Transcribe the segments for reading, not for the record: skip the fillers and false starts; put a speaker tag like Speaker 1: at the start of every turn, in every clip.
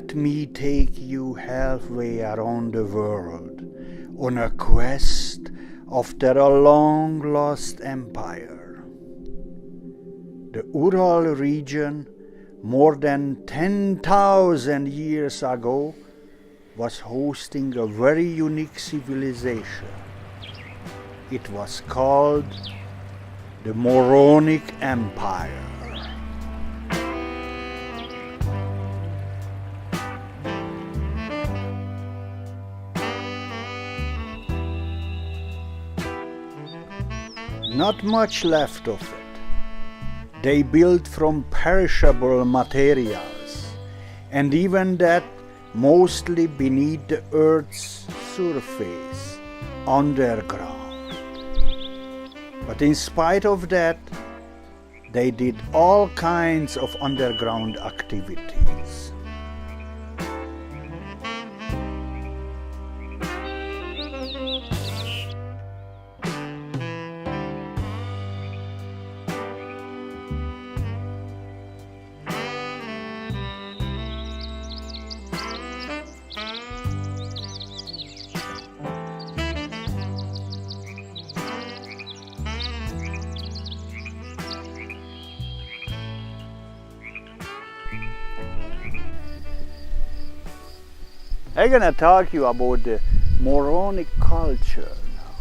Speaker 1: Let me take you halfway around the world on a quest after a long-lost empire. The Ural region, more than 10,000 years ago, was hosting a very unique civilization. It was called the Moronic Empire. Not much left of it. They built from perishable materials, and even that mostly beneath the earth's surface, underground. But in spite of that, they did all kinds of underground activities. I'm going to talk to you about the Moronic culture now.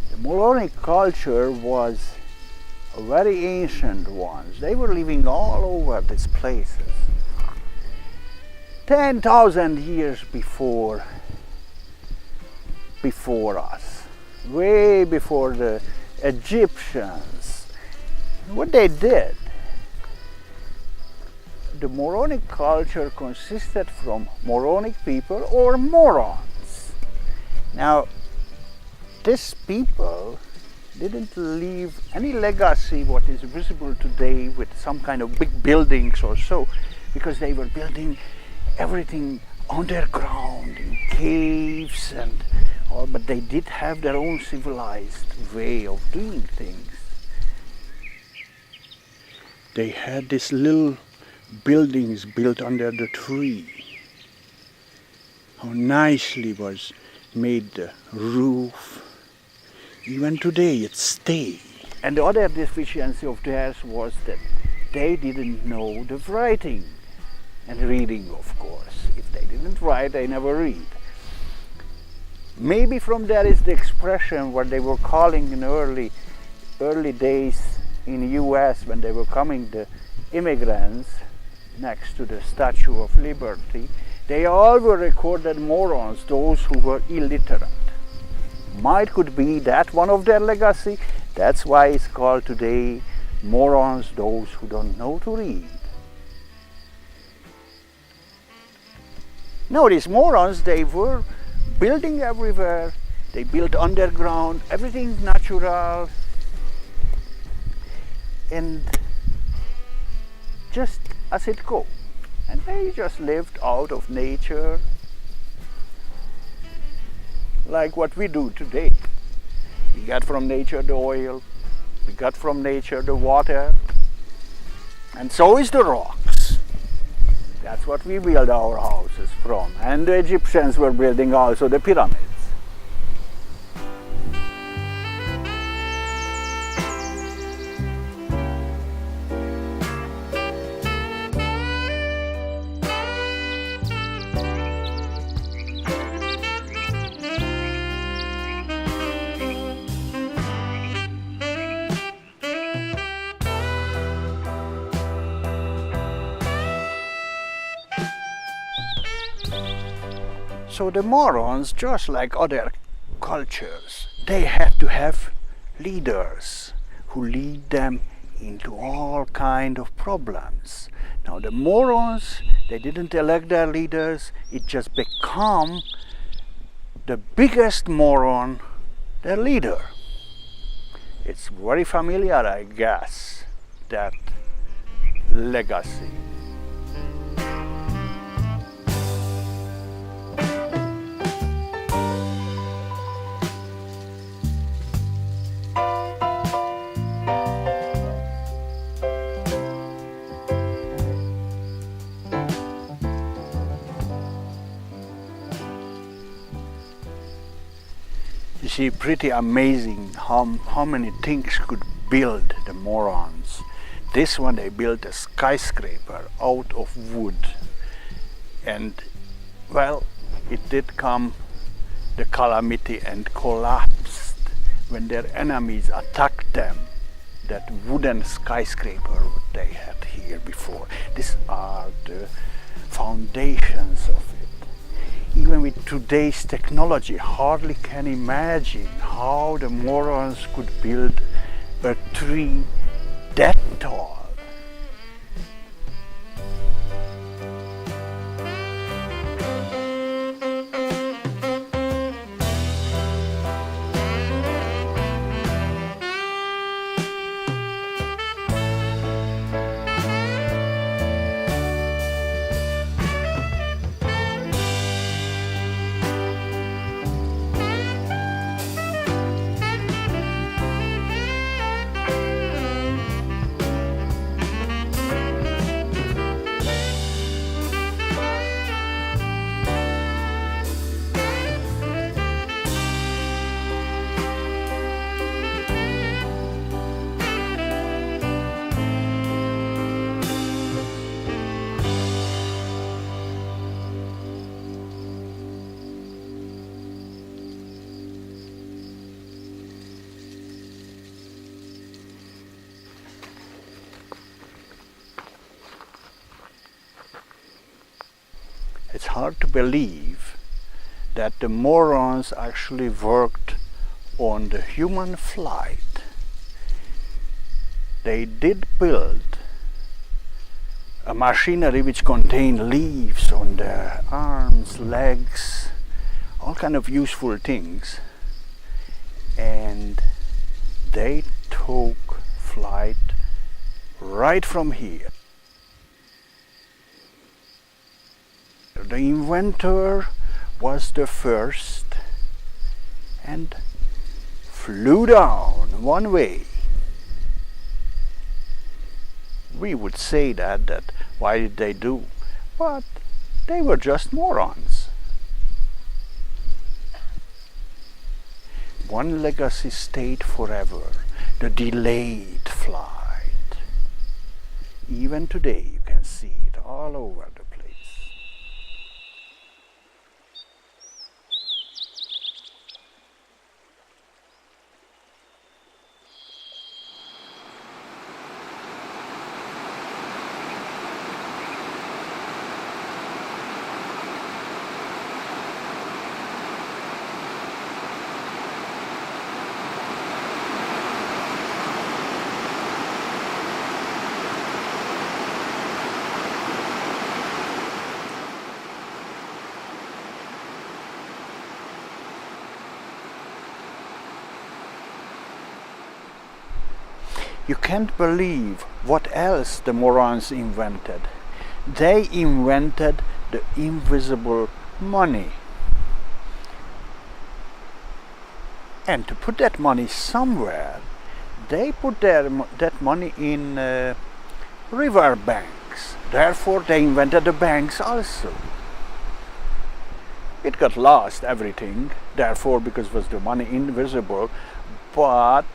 Speaker 1: The Moronic culture was a very ancient one. They were living all over these places. 10,000 years before us, way before the Egyptians. What they did, the Moronic culture consisted from Moronic people or Morons. Now, these people didn't leave any legacy what is visible today with some kind of big buildings or so, because they were building everything underground in caves and all, but they did have their own civilized way of doing things. They had this little buildings built under the tree. How nicely was made the roof. Even today it stays. And the other deficiency of theirs was that they didn't know the writing and reading, of course. If they didn't write, they never read. Maybe from there is the expression what they were calling in early days in the US when they were coming, the immigrants, next to the Statue of Liberty, they all were recorded morons, those who were illiterate. Could be that one of their legacy. That's why it's called today morons, those who don't know to read. Now these morons, they were building everywhere. They built underground, everything natural, and just as it goes. And they just lived out of nature like what we do today. We got from nature the oil, we got from nature the water, and so is the rocks. That's what we build our houses from. And the Egyptians were building also the pyramids. So the Morons, just like other cultures, they had to have leaders who lead them into all kind of problems. Now the Morons, they didn't elect their leaders, it just became the biggest moron, their leader. It's very familiar, I guess, that legacy. You see, pretty amazing how many things could build the Morons. This one, they built a skyscraper out of wood, and well, it did come the calamity and collapsed when their enemies attacked them. That wooden skyscraper they had here before. These are the foundations of it. Even with today's technology, hardly can imagine how the Morons could build a tree that tall. It's hard to believe that the Morons actually worked on the human flight. They did build a machinery which contained leaves on their arms, legs, all kind of useful things, and they took flight right from here. The inventor was the first and flew down one way. We would say that why did they do? But they were just morons. One legacy stayed forever, the delayed flight. Even today you can see it all over the place. You can't believe what else the Morons invented. They invented the invisible money. And to put that money somewhere, they put that money in river banks. Therefore, they invented the banks also. It got lost, everything, therefore, because was the money invisible, but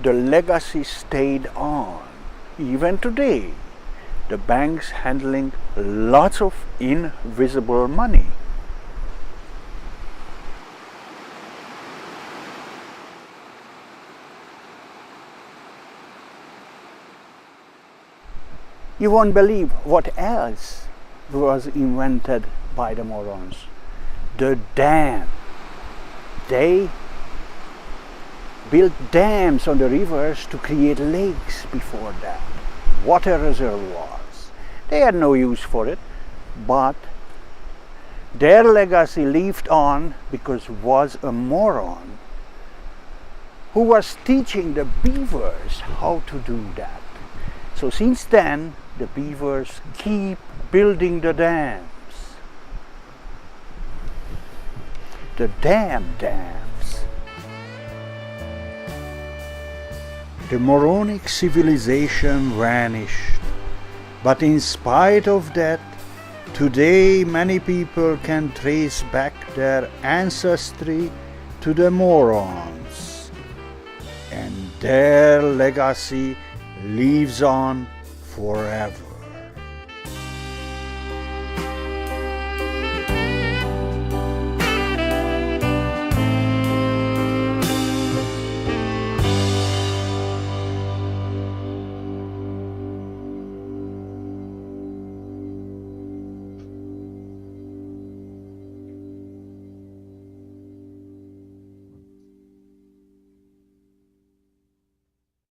Speaker 1: the legacy stayed on. Even today, the banks handling lots of invisible money. You won't believe what else was invented by the Morons. The dam. They built dams on the rivers to create lakes before that, water reservoirs. They had no use for it, but their legacy lived on because was a moron who was teaching the beavers how to do that. So since then, the beavers keep building the dams. The dams. The Moronic civilization vanished, but in spite of that, Today, many people can trace back their ancestry to the Morons, and their legacy lives on forever.